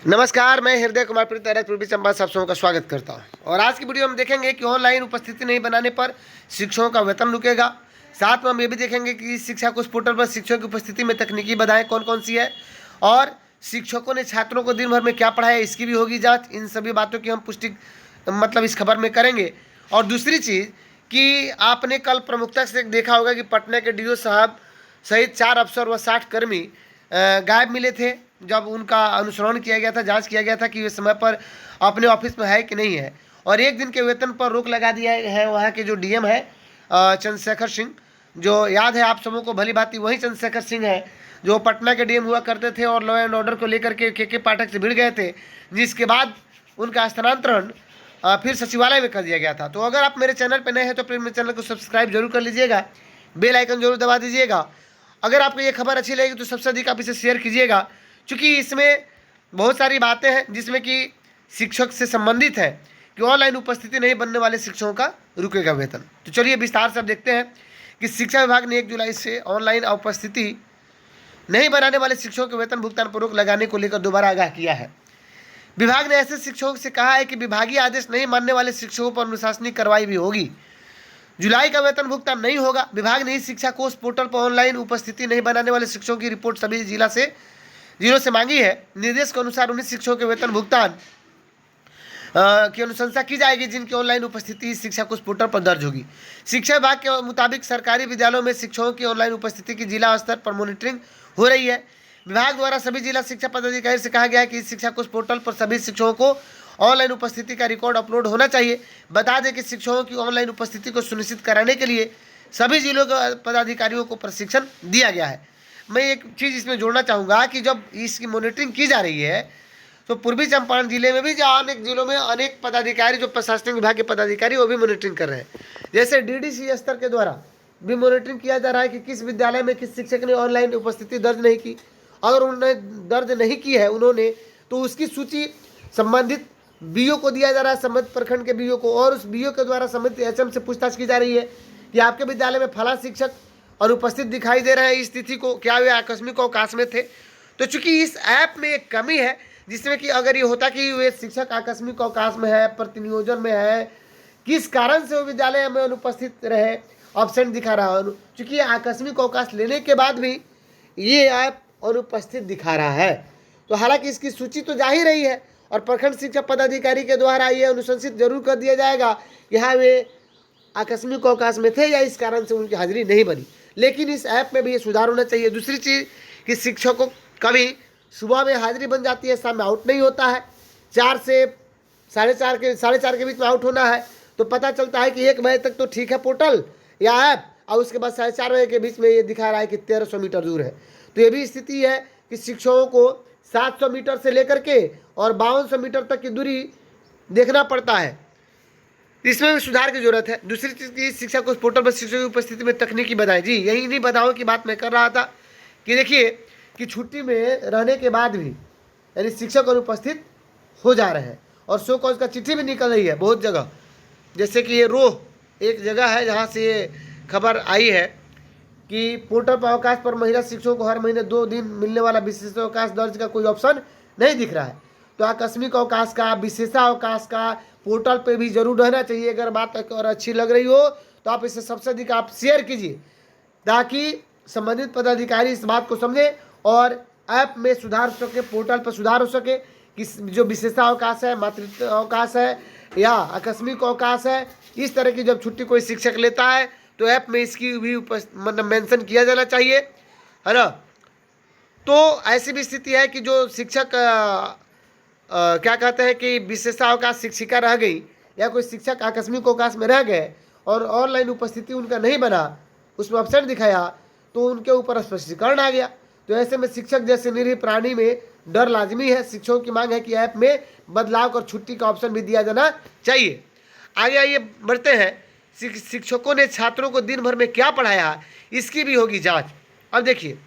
नमस्कार, मैं हृदय कुमार प्रत्येक पूर्वी चंपारण आप सबों का स्वागत करता हूं। और आज की वीडियो में देखेंगे कि ऑनलाइन उपस्थिति नहीं बनाने पर शिक्षकों का वेतन रुकेगा। साथ में हम ये भी देखेंगे कि शिक्षा कोष पोर्टल पर शिक्षकों की उपस्थिति में तकनीकी बाधाएं कौन कौन सी है और शिक्षकों ने छात्रों को दिन भर में क्या पढ़ाया इसकी भी होगी जाँच। इन सभी बातों की हम पुष्टि इस खबर में करेंगे। और दूसरी चीज़ कि आपने कल प्रमुखता से देखा होगा कि पटना के DO साहब सहित 4 अफसर व 60 कर्मी गायब मिले थे जब उनका अनुश्रवण किया गया था, जांच किया गया था कि वे समय पर अपने ऑफिस में है कि नहीं है। और एक दिन के वेतन पर रोक लगा दिया है वहाँ के जो DM है चंद्रशेखर सिंह, जो याद है आप सबों को भली भांति वही चंद्रशेखर सिंह है जो पटना के DM हुआ करते थे और लॉ एंड ऑर्डर को लेकर के पाठक से भिड़ गए थे, जिसके बाद उनका स्थानांतरण फिर सचिवालय में कर दिया गया था। तो अगर आप मेरे चैनल पर नए हैं तो प्लीज़ मेरे चैनल को सब्सक्राइब जरूर कर लीजिएगा, बेल आइकन जरूर दबा दीजिएगा। अगर आपको ये खबर अच्छी लगेगी तो सबसे अधिक आप इसे शेयर कीजिएगा, क्योंकि इसमें बहुत सारी बातें हैं जिसमें कि शिक्षक से संबंधित है कि ऑनलाइन उपस्थिति नहीं बनने वाले शिक्षकों का रुकेगा वेतन। तो चलिए विस्तार से अब देखते हैं कि शिक्षा विभाग ने 1 जुलाई से ऑनलाइन उपस्थिति नहीं बनाने वाले शिक्षकों के वेतन भुगतान पर रोक लगाने को लेकर दोबारा आगाह किया है। विभाग ने ऐसे शिक्षकों से कहा है कि विभागीय आदेश नहीं मानने वाले शिक्षकों पर अनुशासनिक कार्रवाई भी होगी। जुलाई का वेतन भुगतान नहीं होगा। विभाग ने इस शिक्षा कोष पोर्टल पर ऑनलाइन उपस्थिति नहीं बनाने वाले शिक्षकों की रिपोर्ट सभी जिलों से मांगी है। निर्देश के अनुसार उन्हीं शिक्षकों के वेतन भुगतान की अनुशंसा की जाएगी जिनकी ऑनलाइन उपस्थिति इस शिक्षा कोष पोर्टल पर दर्ज होगी। शिक्षा विभाग के मुताबिक सरकारी विद्यालयों में शिक्षकों की ऑनलाइन उपस्थिति की जिला स्तर पर मॉनिटरिंग हो रही है। विभाग द्वारा सभी जिला शिक्षा पदाधिकारी से कहा गया है कि इस शिक्षा कोष पोर्टल पर सभी शिक्षकों को ऑनलाइन उपस्थिति का रिकॉर्ड अपलोड होना चाहिए। बता दें कि शिक्षकों की ऑनलाइन उपस्थिति को सुनिश्चित कराने के लिए सभी जिलों के पदाधिकारियों को प्रशिक्षण दिया गया है। मैं एक चीज़ इसमें जोड़ना चाहूँगा कि जब इसकी मॉनिटरिंग की जा रही है तो पूर्वी चंपारण जिले में भी जहाँ अनेक जिलों में अनेक पदाधिकारी जो प्रशासनिक विभाग के पदाधिकारी वो भी मॉनिटरिंग कर रहे हैं। जैसे DDC स्तर के द्वारा भी मॉनिटरिंग किया जा रहा है कि किस विद्यालय में किस शिक्षक ने ऑनलाइन उपस्थिति दर्ज नहीं की। अगर उन्होंने दर्ज नहीं की है तो उसकी सूची संबंधित BO को दिया जा रहा है, संबंधित प्रखंड के BO को, और उस BO के द्वारा संबंधित HM से पूछताछ की जा रही है कि आपके विद्यालय में फला शिक्षक अनुपस्थित दिखाई दे रहे हैं, इस तिथि को क्या वे आकस्मिक अवकाश में थे। तो चूंकि इस ऐप में एक कमी है जिसमें कि अगर ये होता कि वे शिक्षक आकस्मिक अवकाश में है, प्रतिनियोजन में है, किस कारण से वो विद्यालय में अनुपस्थित रहे, ऑब्सेंट दिखा रहा है, चूँकि आकस्मिक अवकाश लेने के बाद भी ये ऐप अनुपस्थित दिखा रहा है। तो हालांकि इसकी सूची तो जा ही रही है और प्रखंड शिक्षा पदाधिकारी के द्वारा ये अनुशंसित जरूर कर दिया जाएगा कि हाँ वे आकस्मिक अवकाश में थे या इस कारण से उनकी हाजिरी नहीं बनी। लेकिन इस ऐप में भी ये सुधार होना चाहिए। दूसरी चीज़ कि शिक्षकों कभी सुबह में हाजिरी बन जाती है, शाम में आउट नहीं होता है। 4 से साढ़े चार के बीच में आउट होना है तो पता चलता है कि 1 बजे तक तो ठीक है पोर्टल या ऐप, और उसके बाद 4:30 बजे के बीच में ये दिखा रहा है कि 1300 मीटर दूर है। तो ये भी स्थिति है कि शिक्षकों को 700 मीटर से लेकर के और 5200 मीटर तक की दूरी देखना पड़ता है। इसमें भी सुधार की जरूरत है। दूसरी चीज़ की शिक्षा कोष पोर्टल पर शिक्षकों की उपस्थिति में तकनीकी बाधाएं, जी यही इन्हीं बाधाओं की बात मैं कर रहा था कि देखिए कि छुट्टी में रहने के बाद भी यानी शिक्षक अनुपस्थित हो जा रहे हैं और शो कॉज का चिट्ठी भी निकल रही है बहुत जगह। जैसे कि ये रोह एक जगह है जहाँ से ये खबर आई है कि पोर्टल पर अवकाश पर महिला शिक्षकों को हर महीने 2 दिन मिलने वाला विशेषावकाश दर्ज का कोई ऑप्शन नहीं दिख रहा है। तो आकस्मिक अवकाश का, विशेषावकाश का पोर्टल पे भी जरूर रहना चाहिए। अगर बात और अच्छी लग रही हो तो आप इसे सबसे अधिक आप शेयर कीजिए ताकि संबंधित पदाधिकारी इस बात को समझें और ऐप में सुधार हो सके, पोर्टल पर सुधार हो सके कि जो विशेषावकाश है, मातृत्व अवकाश है या आकस्मिक अवकाश है, इस तरह की जब छुट्टी कोई शिक्षक लेता है तो ऐप में इसकी भी मेंशन किया जाना चाहिए, है ना। तो ऐसी भी स्थिति है कि जो शिक्षक क्या कहते हैं कि विशेषावकाश शिक्षिका रह गई या कोई शिक्षक आकस्मिक अवकाश में रह गए और ऑनलाइन उपस्थिति उनका नहीं बना, उसमें अपसेंट दिखाया तो उनके ऊपर स्पष्टीकरण आ गया। तो ऐसे में शिक्षक जैसे निरीह प्राणी में डर लाजमी है। शिक्षकों की मांग है कि ऐप में बदलाव कर छुट्टी का ऑप्शन भी दिया जाना चाहिए। आगे आइए बढ़ते हैं। शिक्षकों ने छात्रों को दिन भर में क्या पढ़ाया इसकी भी होगी जांच। अब देखिए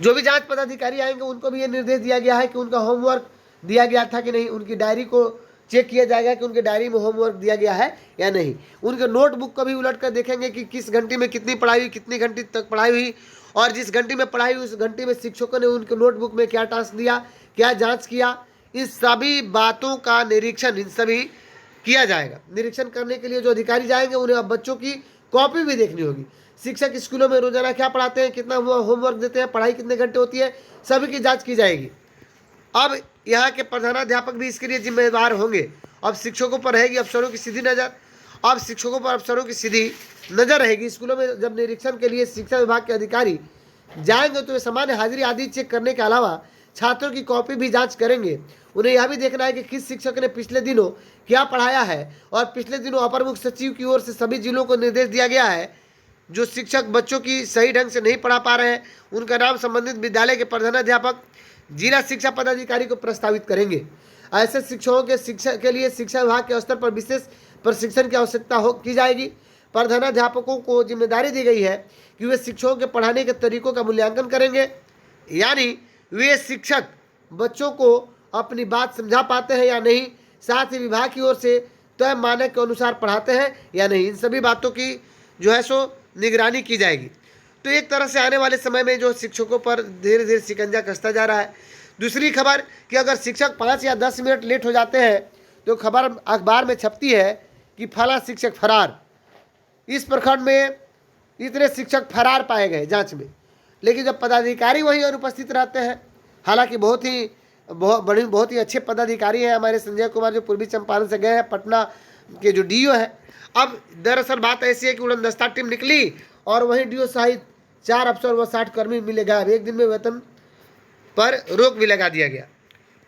जो भी जांच पदाधिकारी आएंगे उनको भी ये निर्देश दिया गया है कि उनका होमवर्क दिया गया था कि नहीं, उनकी डायरी को चेक किया जाएगा कि उनके डायरी में होमवर्क दिया गया है या नहीं। उनके नोटबुक को भी उलट कर देखेंगे कि किस घंटे में कितनी पढ़ाई हुई, कितनी घंटे तक पढ़ाई हुई और जिस घंटे में पढ़ाई उस घंटे में शिक्षकों ने उनके नोटबुक में क्या टास्क दिया, क्या जांच किया, इन सभी बातों का निरीक्षण इन सभी किया जाएगा। निरीक्षण करने के लिए जो अधिकारी जाएंगे उन्हें अब बच्चों की कॉपी भी देखनी होगी। शिक्षक स्कूलों में रोजाना क्या पढ़ाते हैं, कितना होमवर्क देते हैं, पढ़ाई कितने घंटे होती है, सभी की जांच की जाएगी। अब यहाँ के प्रधानाध्यापक भी इसके लिए जिम्मेदार होंगे। अब शिक्षकों पर रहेगी अफसरों की सीधी नज़र। अब शिक्षकों पर अफसरों की सीधी नज़र रहेगी। स्कूलों में जब निरीक्षण के लिए शिक्षा विभाग के अधिकारी जाएंगे तो वे सामान्य हाजिरी आदि चेक करने के अलावा छात्रों की कॉपी भी जांच करेंगे। उन्हें यह भी देखना है कि किस शिक्षक ने पिछले दिनों क्या पढ़ाया है। और पिछले दिनों अपर मुख्य सचिव की ओर से सभी जिलों को निर्देश दिया गया है, जो शिक्षक बच्चों की सही ढंग से नहीं पढ़ा पा रहे हैं उनका नाम संबंधित विद्यालय के प्रधानाध्यापक जिला शिक्षा पदाधिकारी को प्रस्तावित करेंगे। ऐसे शिक्षकों के शिक्षा के लिए शिक्षा विभाग के स्तर पर विशेष प्रशिक्षण की आवश्यकता की जाएगी। प्रधानाध्यापकों को जिम्मेदारी दी गई है कि वे शिक्षकों के पढ़ाने के तरीकों का मूल्यांकन करेंगे, यानी वे शिक्षक बच्चों को अपनी बात समझा पाते हैं या नहीं, साथ ही विभाग की ओर से तय मानक के अनुसार पढ़ाते हैं या नहीं, इन सभी बातों की जो है सो निगरानी की जाएगी। तो एक तरह से आने वाले समय में जो शिक्षकों पर धीरे धीरे शिकंजा कसता जा रहा है। दूसरी खबर कि अगर शिक्षक 5 या 10 मिनट लेट हो जाते हैं तो खबर अखबार में छपती है कि फला शिक्षक फरार, इस प्रखंड में इतने शिक्षक फरार पाए गए जांच में। लेकिन जब पदाधिकारी वहीं अनुपस्थित रहते हैं, हालांकि बहुत ही अच्छे पदाधिकारी हैं हमारे संजय कुमार जो पूर्वी चंपारण से गए हैं, पटना के जो डीओ हैं। अब दरअसल बात ऐसी है कि उड़नदस्ता टीम निकली और वहीं डीओ सहित 4 अफसर व 60 कर्मी मिले गायब। एक दिन में वेतन पर रोक भी लगा दिया गया।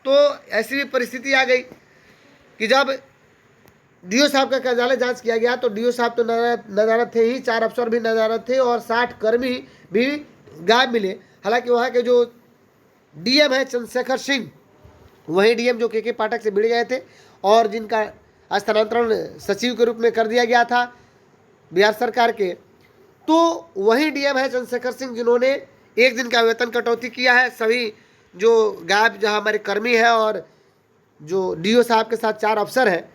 तो ऐसी भी परिस्थिति आ गई कि जब डीओ साहब का कार्यालय जांच किया गया तो डीओ साहब तो नदारत थे ही, 4 अफसर भी नदारत थे और 60 कर्मी भी गायब मिले। हालांकि वहाँ के जो डीएम है चंद्रशेखर सिंह, वही डीएम जो के पाठक से भिड़ गए थे और जिनका स्थानांतरण सचिव के रूप में कर दिया गया था बिहार सरकार के, तो वही डीएम है चंद्रशेखर सिंह जिन्होंने एक दिन का वेतन कटौती किया है। सभी जो गायब जहाँ हमारे कर्मी हैं और जो डीओ साहब के साथ 4 अफसर हैं,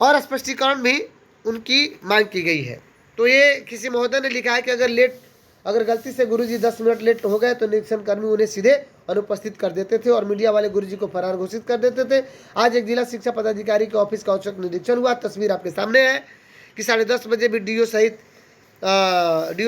और स्पष्टीकरण भी उनकी मांग की गई है। तो ये किसी महोदय ने लिखा है कि अगर गलती से गुरुजी 10 मिनट लेट हो गए तो निरीक्षण कर्मी उन्हें सीधे अनुपस्थित कर देते थे और मीडिया वाले गुरुजी को फरार घोषित कर देते थे। आज एक जिला शिक्षा पदाधिकारी के ऑफिस का औचक निरीक्षण हुआ। तस्वीर आपके सामने है कि 10:30 बजे भी डीओ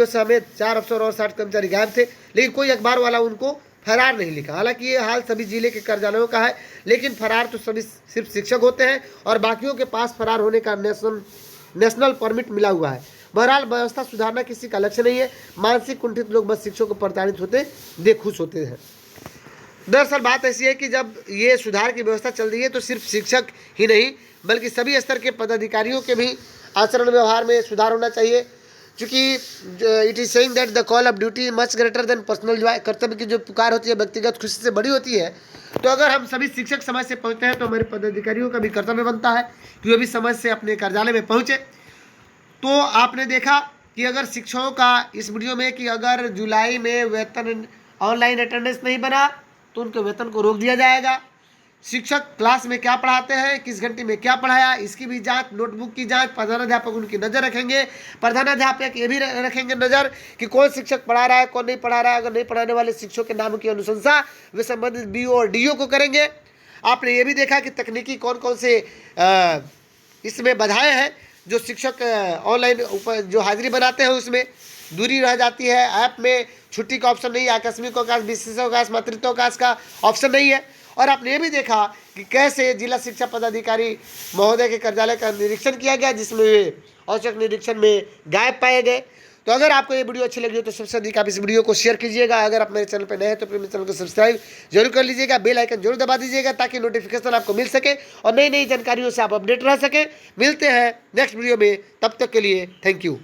समेत 4 अफसर और 60 कर्मचारी गायब थे, लेकिन कोई अखबार वाला उनको फरार नहीं लिखा। हालांकि ये हाल सभी जिले के कार्यालयों का है, लेकिन फरार तो सभी सिर्फ शिक्षक होते हैं और बाकियों के पास फरार होने का नेशनल परमिट मिला हुआ है। बहरहाल व्यवस्था सुधारना किसी का लक्ष्य नहीं है। मानसिक कुंठित लोग बस शिक्षकों को प्रताड़ित होते देख खुश होते हैं। दरअसल बात ऐसी है कि जब ये सुधार की व्यवस्था चल रही है तो सिर्फ शिक्षक ही नहीं बल्कि सभी स्तर के पदाधिकारियों के भी आचरण व्यवहार में सुधार होना चाहिए, क्योंकि it is saying that the call of duty much greater than personal Joy. कर्तव्य की जो पुकार होती है व्यक्तिगत खुशी से बड़ी होती है। तो अगर हम सभी शिक्षक समय से पहुँचते हैं तो हमारे पदाधिकारियों का भी कर्तव्य बनता है कि वे भी समय से अपने कार्यालय में पहुँचे। तो आपने देखा कि अगर शिक्षकों का इस वीडियो में कि अगर जुलाई में वेतन ऑनलाइन अटेंडेंस नहीं बना तो उनके वेतन को रोक दिया जाएगा। शिक्षक क्लास में क्या पढ़ाते हैं, किस घंटे में क्या पढ़ाया, इसकी भी जांच, नोटबुक की जांच प्रधानाध्यापक उनकी नज़र रखेंगे। प्रधानाध्यापक ये भी रखेंगे नज़र कि कौन शिक्षक पढ़ा रहा है, कौन नहीं पढ़ा रहा है। अगर नहीं पढ़ाने वाले शिक्षकों के नामों की अनुशंसा वे संबंधित बीओ और डीओ को करेंगे। आपने ये भी देखा कि तकनीकी कौन कौन से इसमें बाधाएँ हैं। जो शिक्षक ऑनलाइन जो हाजिरी बनाते हैं उसमें दूरी रह जाती है, ऐप में छुट्टी का ऑप्शन नहीं है, आकस्मिक अवकाश, विशेष अवकाश, मातृत्व अवकाश का ऑप्शन नहीं है। और आपने ये भी देखा कि कैसे जिला शिक्षा पदाधिकारी महोदय के कार्यालय का निरीक्षण किया गया, जिसमें वे औचक निरीक्षण में गायब पाए गए। तो अगर आपको ये वीडियो अच्छी लगी हो तो सबसे अधिक आप इस वीडियो को शेयर कीजिएगा। अगर आप मेरे चैनल पर नए हैं तो मेरे चैनल को सब्सक्राइब जरूर कर लीजिएगा, बेल आइकन जरूर दबा दीजिएगा ताकि नोटिफिकेशन आपको मिल सके और नई नई जानकारियों से आप अपडेट रह सकें। मिलते हैं नेक्स्ट वीडियो में, तब तक के लिए थैंक यू।